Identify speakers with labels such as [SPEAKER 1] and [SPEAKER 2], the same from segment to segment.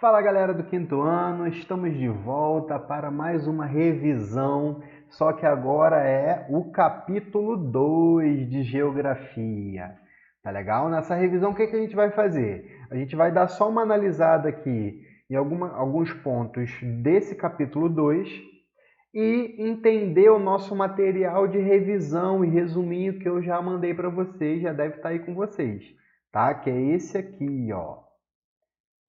[SPEAKER 1] Fala galera do quinto ano, estamos de volta para mais uma revisão, só que agora é o capítulo 2 de Geografia. Tá legal? Nessa revisão, o que a gente vai fazer? A gente vai dar só uma analisada aqui em alguns pontos desse capítulo 2 e entender o nosso material de revisão e resuminho que eu já mandei para vocês, já deve estar aí com vocês, tá? Que é esse aqui, ó.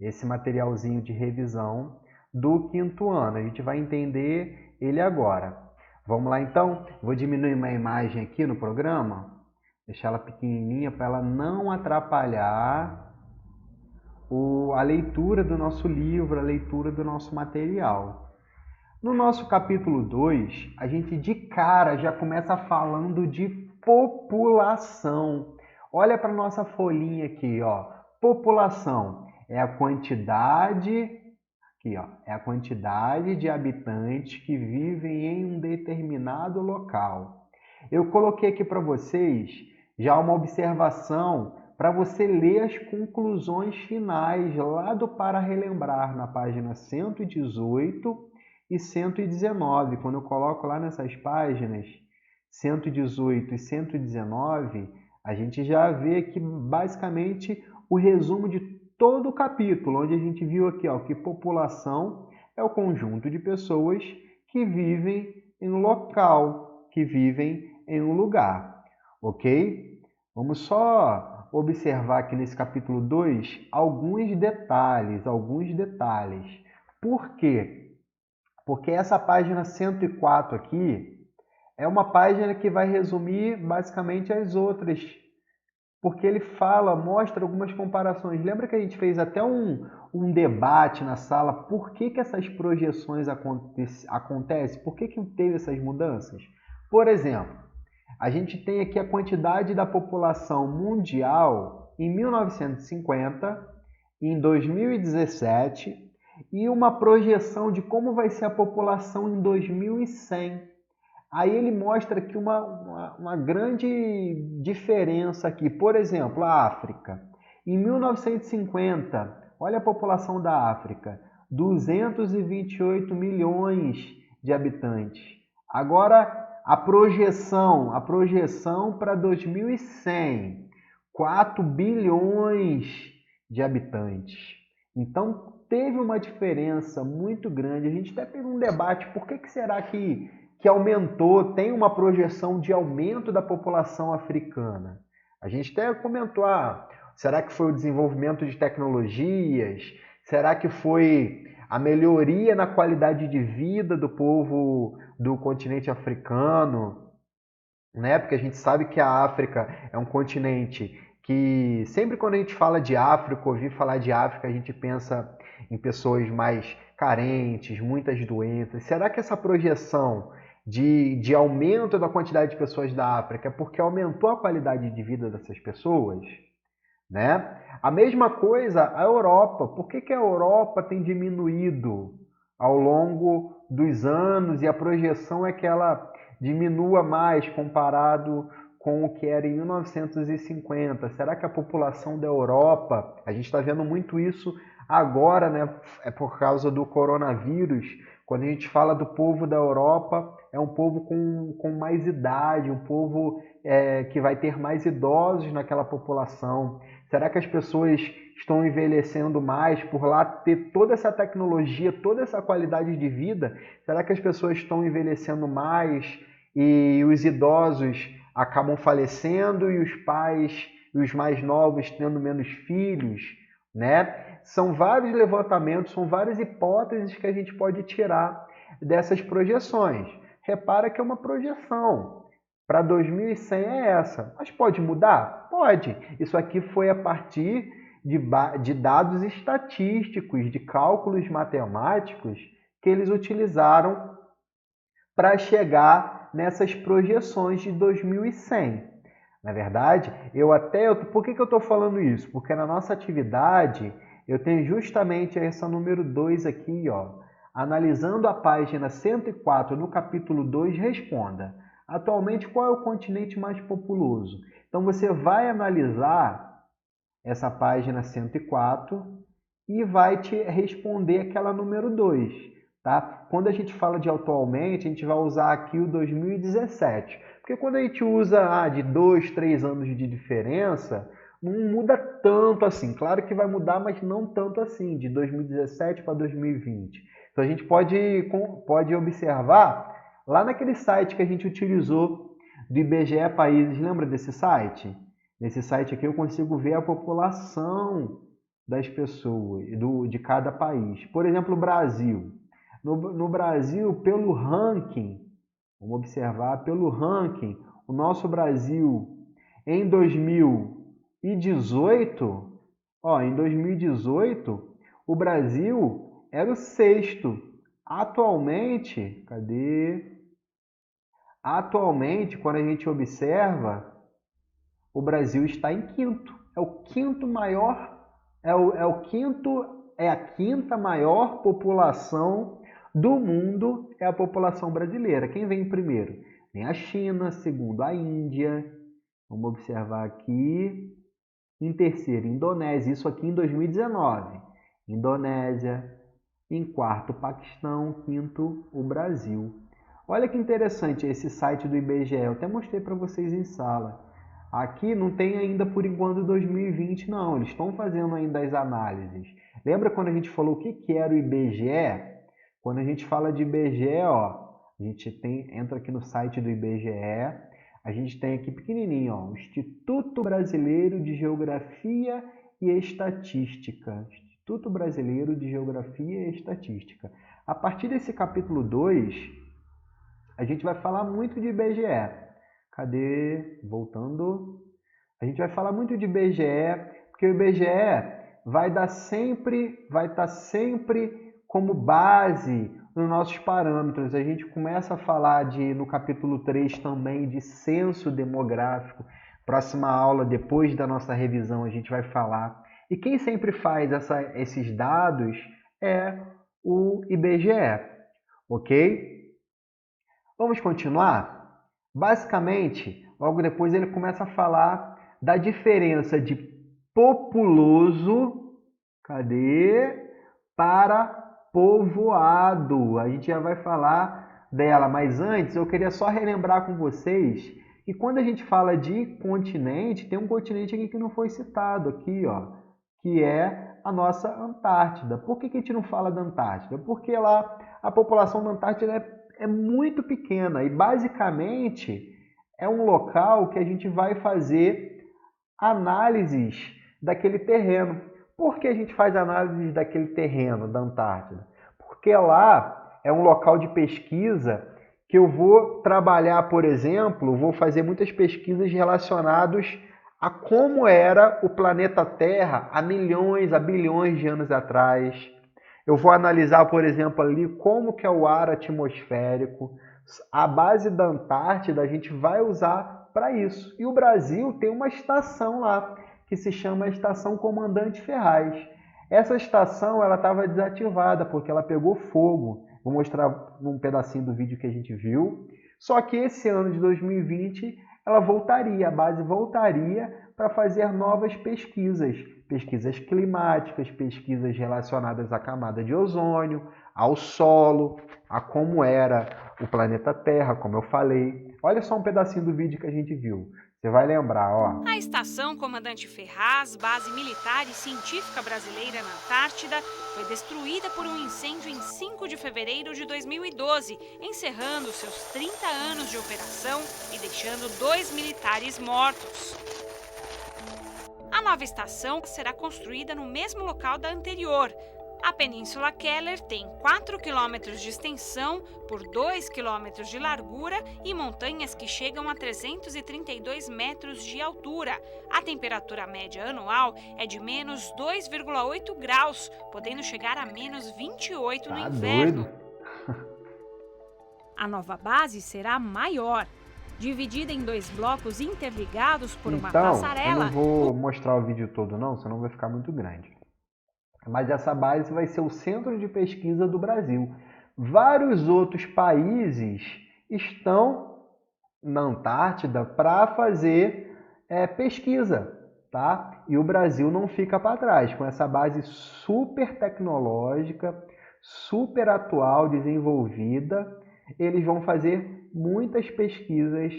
[SPEAKER 1] Esse materialzinho de revisão do quinto ano. A gente vai entender ele agora. Vamos lá então? Vou diminuir uma imagem aqui no programa, deixar ela pequenininha para ela não atrapalhar a leitura do nosso livro, a leitura do nosso material. No nosso capítulo 2, a gente de cara já começa falando de população. Olha para a nossa folhinha aqui, ó. População é a quantidade, aqui, ó, é a quantidade de habitantes que vivem em um determinado local. Eu coloquei aqui para vocês já uma observação para você ler as conclusões finais lá do Para Relembrar, na página 118 e 119. Quando eu coloco lá nessas páginas 118 e 119, a gente já vê aqui basicamente o resumo de todo o capítulo, onde a gente viu aqui ó, que população é o conjunto de pessoas que vivem em um local, que vivem em um lugar, ok? Vamos só observar aqui nesse capítulo 2 alguns detalhes, Por quê? Porque essa página 104 aqui é uma página que vai resumir basicamente as outras, porque ele mostra algumas comparações. Lembra que a gente fez até um debate na sala, por que essas projeções acontecem? Por que teve essas mudanças? Por exemplo, a gente tem aqui a quantidade da população mundial em 1950, em 2017 e uma projeção de como vai ser a população em 2100. Aí ele mostra aqui uma grande diferença aqui. Por exemplo, a África. Em 1950, olha a população da África, 228 milhões de habitantes. Agora a projeção para 2100, 4 bilhões de habitantes. Então teve uma diferença muito grande. A gente até teve um debate, por que será que aumentou, tem uma projeção de aumento da população africana? A gente até comentou, será que foi o desenvolvimento de tecnologias? Será que foi a melhoria na qualidade de vida do povo do continente africano? Né? Porque a gente sabe que a África é um continente que sempre quando a gente fala de África, ouvir falar de África, a gente pensa em pessoas mais carentes, muitas doenças. Será que essa projeção de aumento da quantidade de pessoas da África é porque aumentou a qualidade de vida dessas pessoas? Né? A mesma coisa a Europa. Por que a Europa tem diminuído ao longo dos anos e a projeção é que ela diminua mais comparado com o que era em 1950? Será que a população da Europa, a gente está vendo muito isso agora, né? É por causa do coronavírus. Quando a gente fala do povo da Europa, é um povo com mais idade, um povo que vai ter mais idosos naquela população. Será que as pessoas estão envelhecendo mais por lá ter toda essa tecnologia, toda essa qualidade de vida? Será que as pessoas estão envelhecendo mais e os idosos acabam falecendo e os pais e os mais novos tendo menos filhos, né? São vários levantamentos, são várias hipóteses que a gente pode tirar dessas projeções. Repara que é uma projeção. Para 2100 é essa. Mas pode mudar? Pode. Isso aqui foi a partir de dados estatísticos, de cálculos matemáticos que eles utilizaram para chegar nessas projeções de 2100. Na verdade, por que eu estou falando isso? Porque na nossa atividade eu tenho justamente essa número 2 aqui, ó. Analisando a página 104 no capítulo 2, responda. Atualmente, qual é o continente mais populoso? Então, você vai analisar essa página 104 e vai te responder aquela número 2, tá? Quando a gente fala de atualmente, a gente vai usar aqui o 2017, porque quando a gente usa de 2, 3 anos de diferença, não muda tanto assim. Claro que vai mudar, mas não tanto assim, de 2017 para 2020. Então a gente pode observar lá naquele site que a gente utilizou do IBGE Países, lembra desse site? Nesse site aqui eu consigo ver a população das pessoas, de cada país. Por exemplo, o Brasil. No Brasil, pelo ranking, vamos observar, pelo ranking, o nosso Brasil em 2018, em 2018, o Brasil era o sexto. Atualmente, cadê? Atualmente, quando a gente observa, o Brasil está em quinto. É o quinto maior, é a quinta maior população do mundo, é a população brasileira. Quem vem em primeiro? Vem a China, segundo a Índia. Vamos observar aqui. Em terceiro, Indonésia, isso aqui em 2019. Indonésia. Em quarto, Paquistão. Quinto, o Brasil. Olha que interessante esse site do IBGE. Eu até mostrei para vocês em sala. Aqui não tem ainda por enquanto 2020, não. Eles estão fazendo ainda as análises. Lembra quando a gente falou o que era o IBGE? Quando a gente fala de IBGE, a gente entra aqui no site do IBGE, a gente tem aqui pequenininho, o Instituto Brasileiro de Geografia e Estatística. Instituto Brasileiro de Geografia e Estatística. A partir desse capítulo 2, a gente vai falar muito de IBGE. Cadê? Voltando. A gente vai falar muito de IBGE, porque o IBGE vai estar sempre como base nos nossos parâmetros. A gente começa a falar no capítulo 3 também de censo demográfico. Próxima aula, depois da nossa revisão, a gente vai falar. E quem sempre faz esses dados é o IBGE, ok? Vamos continuar? Basicamente, logo depois ele começa a falar da diferença de populoso, para povoado. A gente já vai falar dela, mas antes eu queria só relembrar com vocês que quando a gente fala de continente, tem um continente aqui que não foi citado aqui, que é a nossa Antártida. Por que a gente não fala da Antártida? Porque lá a população da Antártida é muito pequena e basicamente é um local que a gente vai fazer análises daquele terreno. Por que a gente faz análises daquele terreno da Antártida? Porque lá é um local de pesquisa que eu vou trabalhar, por exemplo, vou fazer muitas pesquisas relacionadas a como era o planeta Terra há milhões, há bilhões de anos atrás. Eu vou analisar, por exemplo, ali como que é o ar atmosférico. A base da Antártida a gente vai usar para isso. E o Brasil tem uma estação lá, que se chama Estação Comandante Ferraz. Essa estação ela estava desativada porque ela pegou fogo. Vou mostrar um pedacinho do vídeo que a gente viu. Só que esse ano de 2020 ela voltaria, a base voltaria para fazer novas pesquisas. Pesquisas climáticas, pesquisas relacionadas à camada de ozônio, ao solo, a como era o planeta Terra, como eu falei. Olha só um pedacinho do vídeo que a gente viu. Você vai lembrar,
[SPEAKER 2] A Estação Comandante Ferraz, base militar e científica brasileira na Antártida, foi destruída por um incêndio em 5 de fevereiro de 2012, encerrando seus 30 anos de operação e deixando 2 militares mortos. A nova estação será construída no mesmo local da anterior. A Península Keller tem 4 quilômetros de extensão por 2 quilômetros de largura e montanhas que chegam a 332 metros de altura. A temperatura média anual é de menos 2,8 graus, podendo chegar a menos 28 no inverno.
[SPEAKER 1] doido?
[SPEAKER 2] A nova base será maior, dividida em 2 blocos interligados por uma
[SPEAKER 1] Então, eu
[SPEAKER 2] passarela.
[SPEAKER 1] não vou mostrar o vídeo todo não, senão vai ficar muito grande. Mas essa base vai ser o centro de pesquisa do Brasil. Vários outros países estão na Antártida para fazer pesquisa. tá? E o Brasil não fica para trás, com essa base super tecnológica, super atual, desenvolvida. Eles vão fazer muitas pesquisas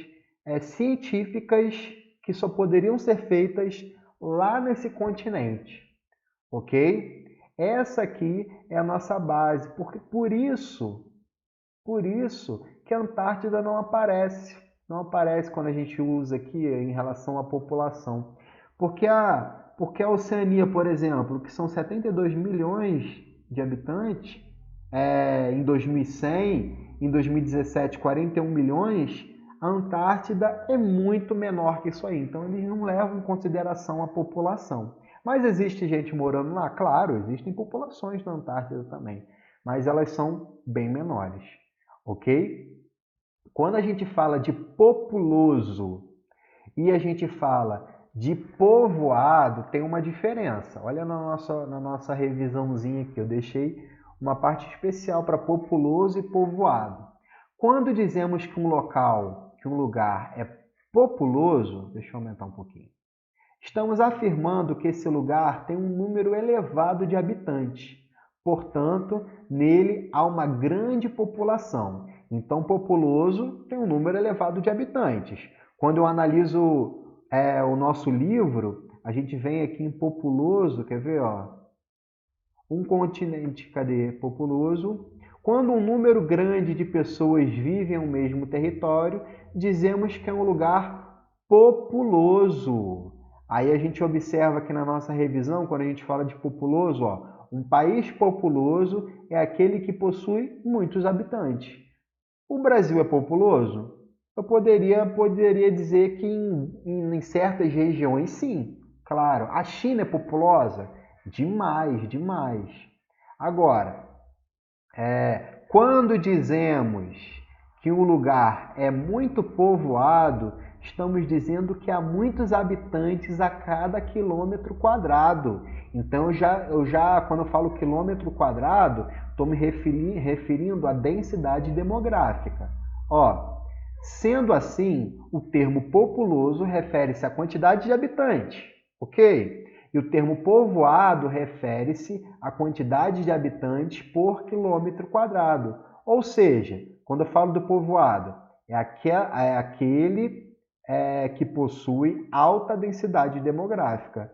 [SPEAKER 1] científicas que só poderiam ser feitas lá nesse continente, ok? Essa aqui é a nossa base, porque por isso que a Antártida não aparece. Não aparece quando a gente usa aqui em relação à população. Porque a Oceania, por exemplo, que são 72 milhões de habitantes, em 2100, em 2017, 41 milhões, a Antártida é muito menor que isso aí. Então, eles não levam em consideração a população. Mas existe gente morando lá? Claro, existem populações na Antártida também. Mas elas são bem menores. Ok? Quando a gente fala de populoso e a gente fala de povoado, tem uma diferença. Olha na nossa revisãozinha aqui, eu deixei uma parte especial para populoso e povoado. Quando dizemos que um local, que um lugar é populoso, deixa eu aumentar um pouquinho, estamos afirmando que esse lugar tem um número elevado de habitantes. Portanto, nele há uma grande população. Então, populoso tem um número elevado de habitantes. Quando eu analiso o nosso livro, a gente vem aqui em populoso, quer ver? Ó, um continente, cadê? Populoso. Quando um número grande de pessoas vivem no mesmo território, dizemos que é um lugar populoso. Aí a gente observa aqui na nossa revisão, quando a gente fala de populoso, ó, um país populoso é aquele que possui muitos habitantes. O Brasil é populoso? Eu poderia dizer que em certas regiões, sim. Claro. A China é populosa? Demais, demais. Agora, quando dizemos que um lugar é muito povoado, estamos dizendo que há muitos habitantes a cada quilômetro quadrado. Então, quando eu falo quilômetro quadrado, estou me referindo à densidade demográfica. Ó, sendo assim, o termo populoso refere-se à quantidade de habitantes, ok? E o termo povoado refere-se à quantidade de habitantes por quilômetro quadrado. Ou seja, quando eu falo do povoado, é aquele que possui alta densidade demográfica.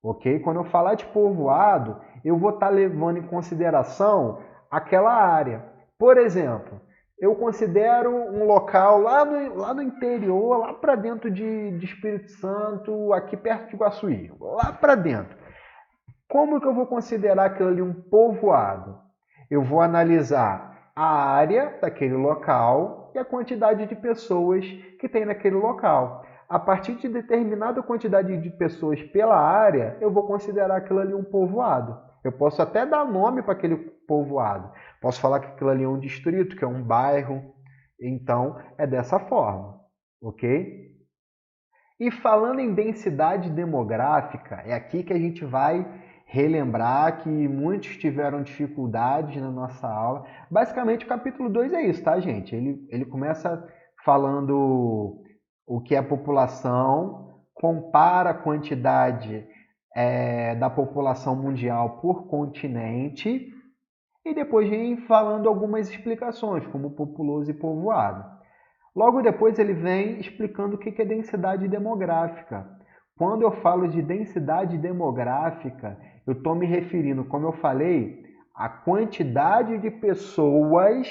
[SPEAKER 1] Ok? Quando eu falar de povoado, eu vou estar levando em consideração aquela área. Por exemplo, eu considero um local lá no interior, lá para dentro de Espírito Santo, aqui perto de Guaçuí, lá para dentro. Como que eu vou considerar aquilo ali um povoado? Eu vou analisar a área daquele local e a quantidade de pessoas que tem naquele local. A partir de determinada quantidade de pessoas pela área, eu vou considerar aquilo ali um povoado. Eu posso até dar nome para aquele povoado. Posso falar que aquilo ali é um distrito, que é um bairro. Então, é dessa forma, ok? E falando em densidade demográfica, é aqui que a gente vai relembrar que muitos tiveram dificuldades na nossa aula. Basicamente, o capítulo 2 é isso, tá, gente? Ele começa falando o que é a população, compara a quantidade da população mundial por continente e depois vem falando algumas explicações, como populoso e povoado. Logo depois ele vem explicando o que é densidade demográfica. Quando eu falo de densidade demográfica, eu estou me referindo, como eu falei, à quantidade de pessoas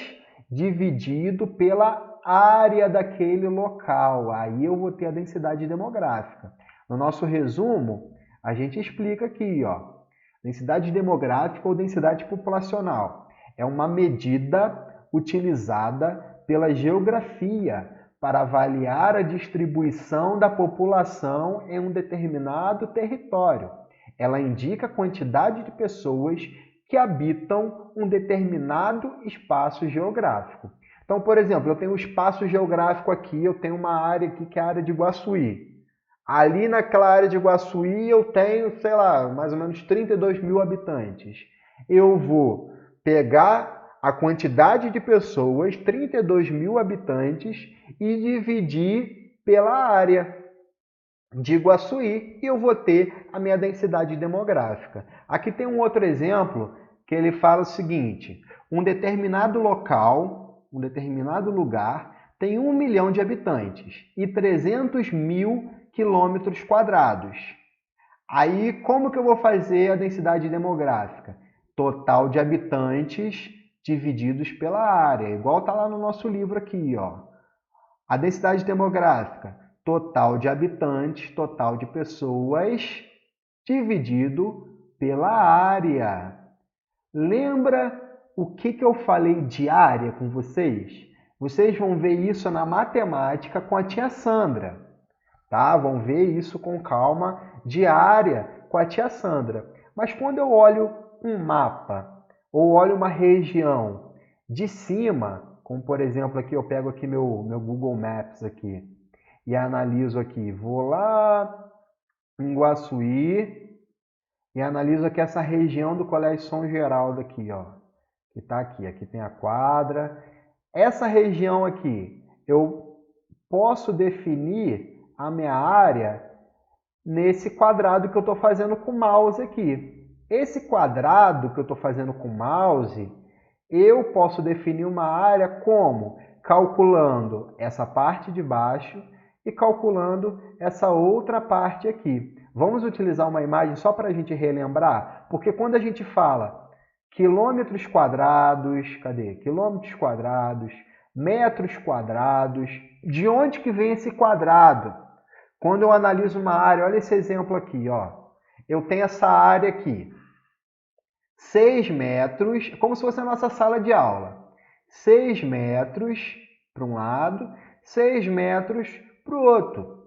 [SPEAKER 1] dividido pela área daquele local. Aí eu vou ter a densidade demográfica. No nosso resumo, a gente explica aqui, ó, densidade demográfica ou densidade populacional. É uma medida utilizada pela geografia para avaliar a distribuição da população em um determinado território. Ela indica a quantidade de pessoas que habitam um determinado espaço geográfico. Então, por exemplo, eu tenho um espaço geográfico aqui, eu tenho uma área aqui que é a área de Guaçuí. Ali naquela área de Guaçuí eu tenho, sei lá, mais ou menos 32 mil habitantes. Eu vou pegar a quantidade de pessoas, 32 mil habitantes, e dividir pela área. de Iguaçuí e eu vou ter a minha densidade demográfica. Aqui tem um outro exemplo que ele fala o seguinte: um determinado local, um determinado lugar tem 1 milhão de habitantes e 300 mil quilômetros quadrados. Aí, como que eu vou fazer a densidade demográfica? Total de habitantes divididos pela área, igual está lá no nosso livro aqui, ó. A densidade demográfica, total de habitantes, total de pessoas, dividido pela área. Lembra o que eu falei de área com vocês? Vocês vão ver isso na matemática com a tia Sandra, tá? Vão ver isso com calma de área com a tia Sandra. Mas quando eu olho um mapa ou olho uma região de cima, como por exemplo aqui eu pego aqui meu Google Maps aqui e analiso aqui, vou lá em Iguaçuí e analiso aqui essa região do Colégio São Geraldo aqui, ó, que está aqui. Aqui tem a quadra. Essa região aqui, eu posso definir a minha área nesse quadrado que eu estou fazendo com o mouse aqui. Esse quadrado que eu estou fazendo com o mouse, eu posso definir uma área como? Calculando essa parte de baixo e calculando essa outra parte aqui. Vamos utilizar uma imagem só para a gente relembrar? Porque quando a gente fala quilômetros quadrados, cadê? Quilômetros quadrados, metros quadrados, de onde que vem esse quadrado? Quando eu analiso uma área, olha esse exemplo aqui, ó. Eu tenho essa área aqui, 6 metros, como se fosse a nossa sala de aula. 6 metros para um lado, 6 metros para o outro.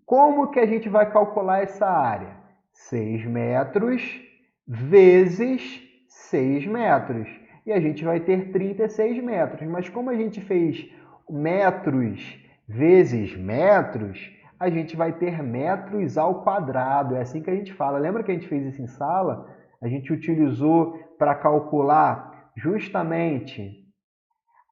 [SPEAKER 1] Como que a gente vai calcular essa área? 6 metros vezes 6 metros. E a gente vai ter 36 metros. Mas como a gente fez metros vezes metros, a gente vai ter metros ao quadrado. É assim que a gente fala. Lembra que a gente fez isso em sala? A gente utilizou para calcular justamente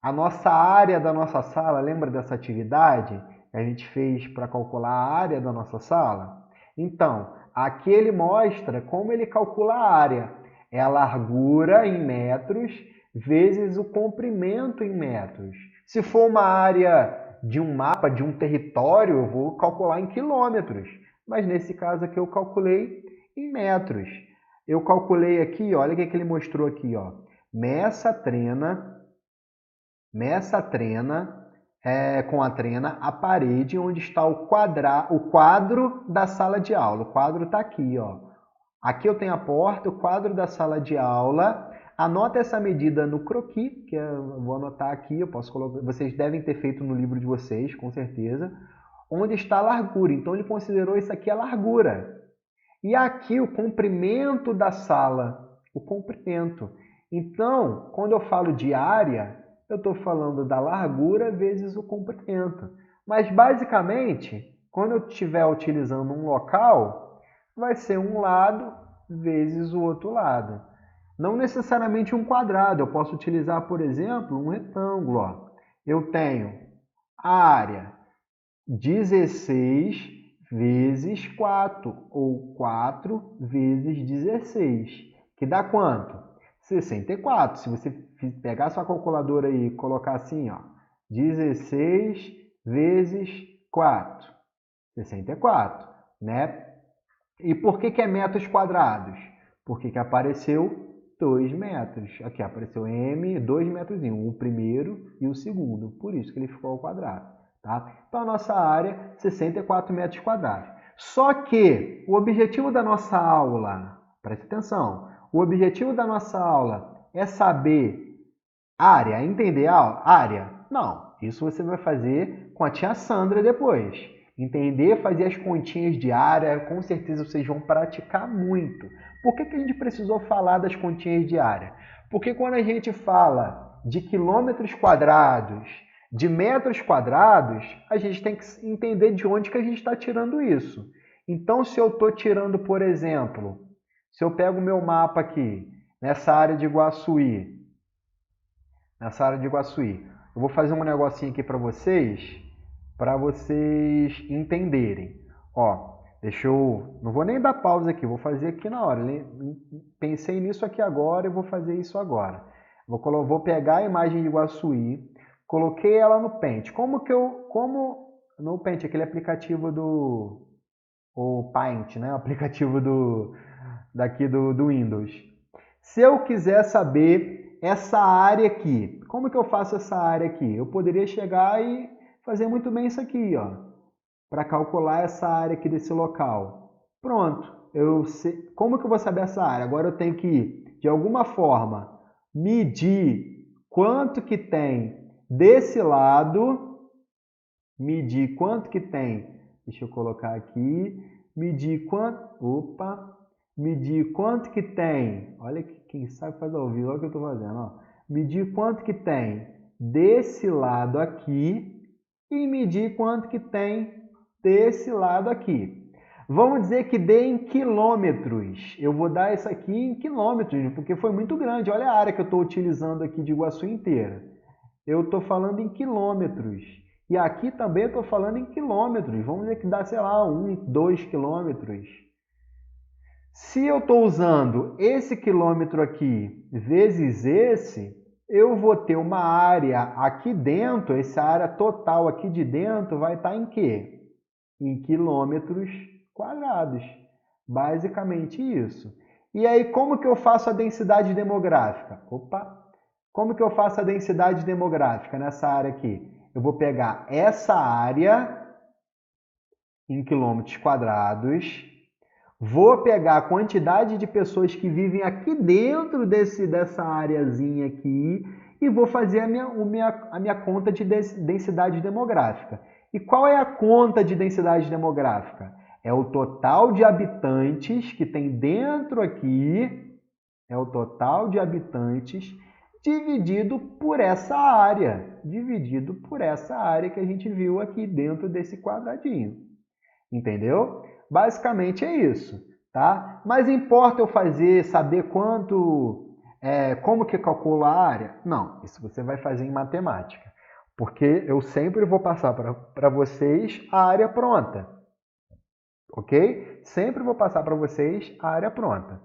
[SPEAKER 1] a nossa área da nossa sala. Lembra dessa atividade que a gente fez para calcular a área da nossa sala? Então, aqui ele mostra como ele calcula a área. É a largura em metros vezes o comprimento em metros. Se for uma área de um mapa, de um território, eu vou calcular em quilômetros. Mas nesse caso aqui eu calculei em metros. Eu calculei aqui, olha o que ele mostrou aqui, ó. Meça com a trena a parede onde está o quadro da sala de aula. O quadro está aqui, ó. Aqui eu tenho a porta, o quadro da sala de aula. Anota essa medida no croquis, que eu vou anotar aqui, eu posso colocar, vocês devem ter feito no livro de vocês, com certeza. Onde está a largura? Então ele considerou isso aqui a largura. E aqui o comprimento da sala, o comprimento. Então, quando eu falo de área, eu estou falando da largura vezes o comprimento. Mas, basicamente, quando eu estiver utilizando um local, vai ser um lado vezes o outro lado. Não necessariamente um quadrado. Eu posso utilizar, por exemplo, um retângulo. Ó. Eu tenho a área 16 vezes 4, ou 4 vezes 16, que dá quanto? 64. Se você pegar sua calculadora e colocar assim, ó, 16 vezes 4, 64, né? E por que é metros quadrados? Porque que apareceu 2 metros. Aqui apareceu M, 2 metros, o primeiro e o segundo. Por isso que ele ficou ao quadrado. Tá? Então, a nossa área, 64 metros quadrados. Só que o objetivo da nossa aula, preste atenção, o objetivo da nossa aula é saber área, entender a área? Não, isso você vai fazer com a tia Sandra depois. Entender, fazer as continhas de área, com certeza vocês vão praticar muito. Por que a gente precisou falar das continhas de área? Porque quando a gente fala de quilômetros quadrados, de metros quadrados, a gente tem que entender de onde que a gente está tirando isso. Então, se eu estou tirando, por exemplo, se eu pego o meu mapa aqui, nessa área de Iguaçuí, eu vou fazer um negocinho aqui para vocês entenderem. Ó, não vou nem dar pausa aqui, vou fazer aqui na hora. Pensei nisso aqui agora e vou fazer isso agora. Vou pegar a imagem de Iguaçuí, coloquei ela no Paint. No Paint, aquele aplicativo o Paint, né? O aplicativo daqui do Windows. Se eu quiser saber essa área aqui, como que eu faço essa área aqui? Eu poderia chegar e fazer muito bem isso aqui, ó, para calcular essa área aqui desse local. Pronto, eu sei. Como que eu vou saber essa área? Agora eu tenho que, de alguma forma, medir quanto que tem desse lado, medir quanto que tem, deixa eu colocar aqui, medir quanto que tem, olha quem sabe faz ao vivo, olha o que eu estou fazendo, ó. Medir quanto que tem desse lado aqui e medir quanto que tem desse lado aqui. Vamos dizer que dê em quilômetros. Eu vou dar isso aqui em quilômetros, porque foi muito grande. Olha a área que eu estou utilizando aqui de Iguaçu inteira. Eu estou falando em quilômetros. E aqui também eu estou falando em quilômetros. Vamos dizer que dá, sei lá, 2 quilômetros. Se eu estou usando esse quilômetro aqui vezes esse, eu vou ter uma área aqui dentro, essa área total aqui de dentro vai estar em quê? Em quilômetros quadrados. Basicamente isso. E aí, como que eu faço a densidade demográfica? Como que eu faço a densidade demográfica nessa área aqui? Eu vou pegar essa área em quilômetros quadrados, vou pegar a quantidade de pessoas que vivem aqui dentro dessa areazinha aqui e vou fazer a minha conta de densidade demográfica. E qual é a conta de densidade demográfica? É o total de habitantes que tem dentro aqui, é o total de habitantes dividido por essa área que a gente viu aqui dentro desse quadradinho. Entendeu? Basicamente é isso, tá? Mas importa eu saber como que calcula a área? Não, isso você vai fazer em matemática, porque eu sempre vou passar para vocês a área pronta, ok? Sempre vou passar para vocês a área pronta.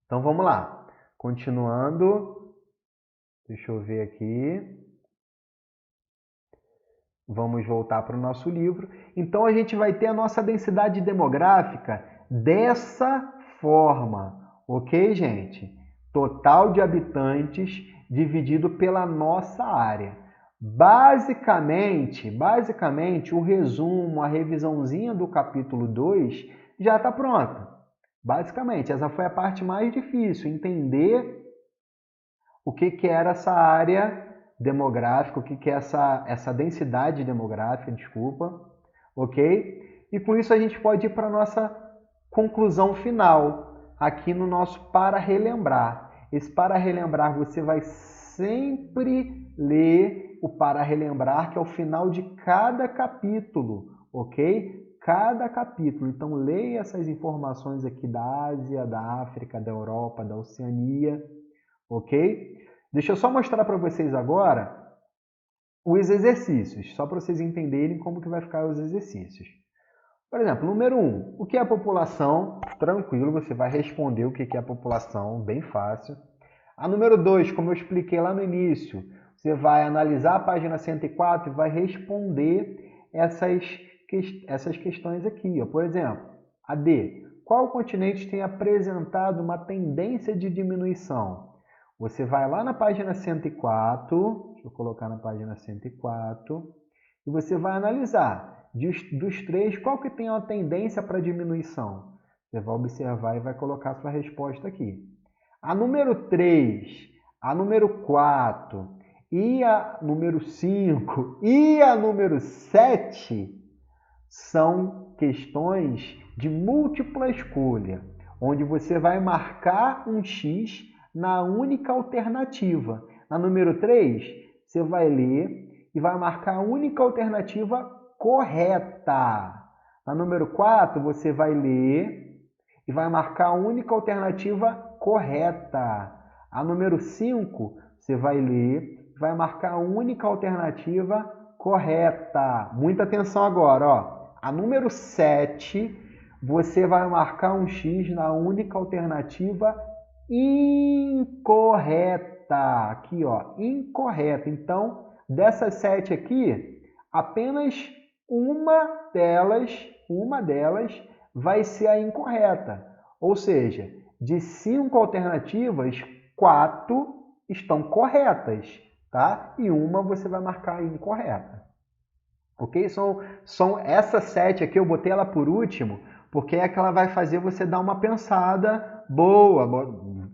[SPEAKER 1] Então vamos lá, continuando, deixa eu ver aqui. Vamos voltar para o nosso livro. Então, a gente vai ter a nossa densidade demográfica dessa forma. Ok, gente? Total de habitantes dividido pela nossa área. Basicamente, o resumo, a revisãozinha do capítulo 2 já está pronta. Basicamente, essa foi a parte mais difícil, entender o que era essa área demográfica, o que é essa densidade demográfica, desculpa, ok? E com isso a gente pode ir para a nossa conclusão final, aqui no nosso para relembrar. Esse para relembrar você vai sempre ler o para relembrar, que é o final de cada capítulo, ok? Cada capítulo. Então leia essas informações aqui da Ásia, da África, da Europa, da Oceania, ok? Deixa eu só mostrar para vocês agora os exercícios, só para vocês entenderem como que vai ficar os exercícios. Por exemplo, número 1, o que é a população? Tranquilo, você vai responder o que é a população, bem fácil. A número 2, como eu expliquei lá no início, você vai analisar a página 104 e vai responder essas questões aqui. Ó. Por exemplo, a D, qual continente tem apresentado uma tendência de diminuição? Você vai lá na página 104, deixa eu colocar na página 104, e você vai analisar dos três qual que tem uma tendência para diminuição. Você vai observar e vai colocar a sua resposta aqui. A número 3, a número 4 e a número 5 e a número 7 são questões de múltipla escolha, onde você vai marcar um X na única alternativa. Na número 3, você vai ler e vai marcar a única alternativa correta. Na número 4, você vai ler e vai marcar a única alternativa correta. A número 5, você vai ler e vai marcar a única alternativa correta. Muita atenção agora, ó. A número 7, você vai marcar um X na única alternativa incorreta. Aqui, ó, incorreta. Então, dessas 7 aqui, apenas uma delas vai ser a incorreta. Ou seja, de 5 alternativas, 4 estão corretas, tá? E uma você vai marcar incorreta. Ok? São essas 7 aqui, eu botei ela por último, porque é que ela vai fazer você dar uma pensada boa,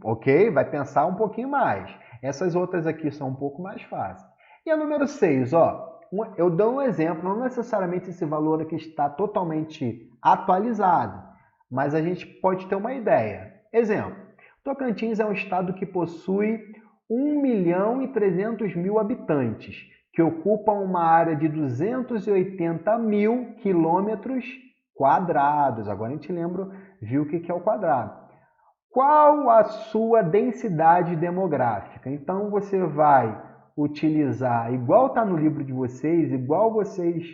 [SPEAKER 1] ok? Vai pensar um pouquinho mais. Essas outras aqui são um pouco mais fáceis. E a número 6, ó, eu dou um exemplo, não necessariamente esse valor aqui está totalmente atualizado, mas a gente pode ter uma ideia. Exemplo, Tocantins é um estado que possui 1.300.000 habitantes, que ocupam uma área de 280.000 quilômetros quadrados. Agora a gente viu o que é o quadrado. Qual a sua densidade demográfica? Então você vai utilizar, igual está no livro de vocês, igual vocês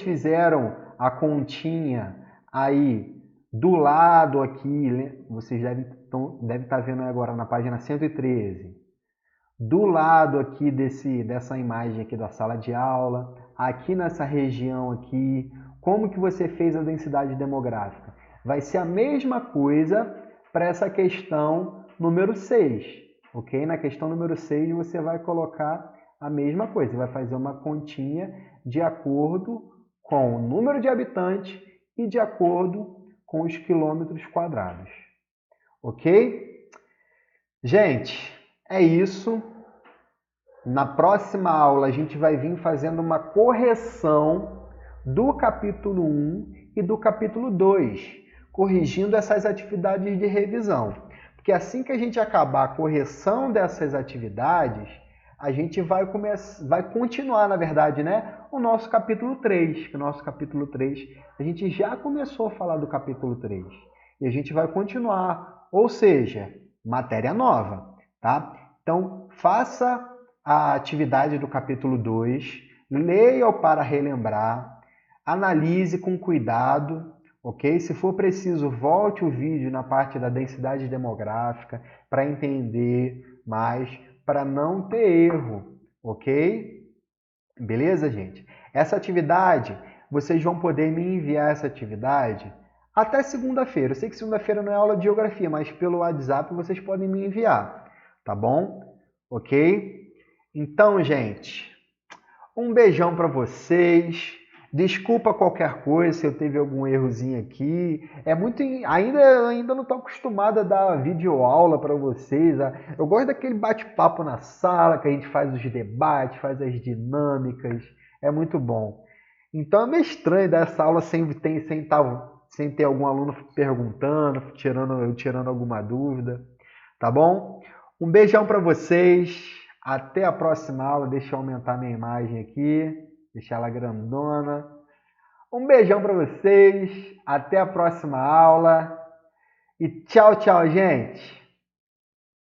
[SPEAKER 1] fizeram a continha aí do lado aqui, vocês devem estar vendo agora na página 113. Do lado aqui dessa imagem aqui da sala de aula, aqui nessa região aqui, como que você fez a densidade demográfica? Vai ser a mesma coisa para essa questão número 6, ok? Na questão número 6 você vai colocar a mesma coisa, você vai fazer uma continha de acordo com o número de habitantes e de acordo com os quilômetros quadrados, ok? Gente, é isso. Na próxima aula a gente vai vir fazendo uma correção do capítulo 1 e do capítulo 2, corrigindo essas atividades de revisão. Porque assim que a gente acabar a correção dessas atividades, a gente vai continuar, na verdade, né, o nosso capítulo 3. Que o nosso capítulo 3, a gente já começou a falar do capítulo 3. E a gente vai continuar, ou seja, matéria nova, tá? Então, faça a atividade do capítulo 2, leia para relembrar, analise com cuidado, ok? Se for preciso, volte o vídeo na parte da densidade demográfica para entender mais, para não ter erro, ok? Beleza, gente? Essa atividade, vocês vão poder me enviar essa atividade até segunda-feira. Eu sei que segunda-feira não é aula de geografia, mas pelo WhatsApp vocês podem me enviar, tá bom? Ok? Então, gente, um beijão para vocês. Desculpa qualquer coisa se eu teve algum errozinho aqui. Ainda não estou acostumado a dar videoaula para vocês. Eu gosto daquele bate-papo na sala, que a gente faz os debates, faz as dinâmicas. É muito bom. Então é meio estranho dar essa aula sem ter algum aluno perguntando, tirando alguma dúvida. Tá bom? Um beijão para vocês. Até a próxima aula. Deixa eu aumentar minha imagem aqui. Deixar ela grandona. Um beijão para vocês. Até a próxima aula. E tchau, tchau, gente.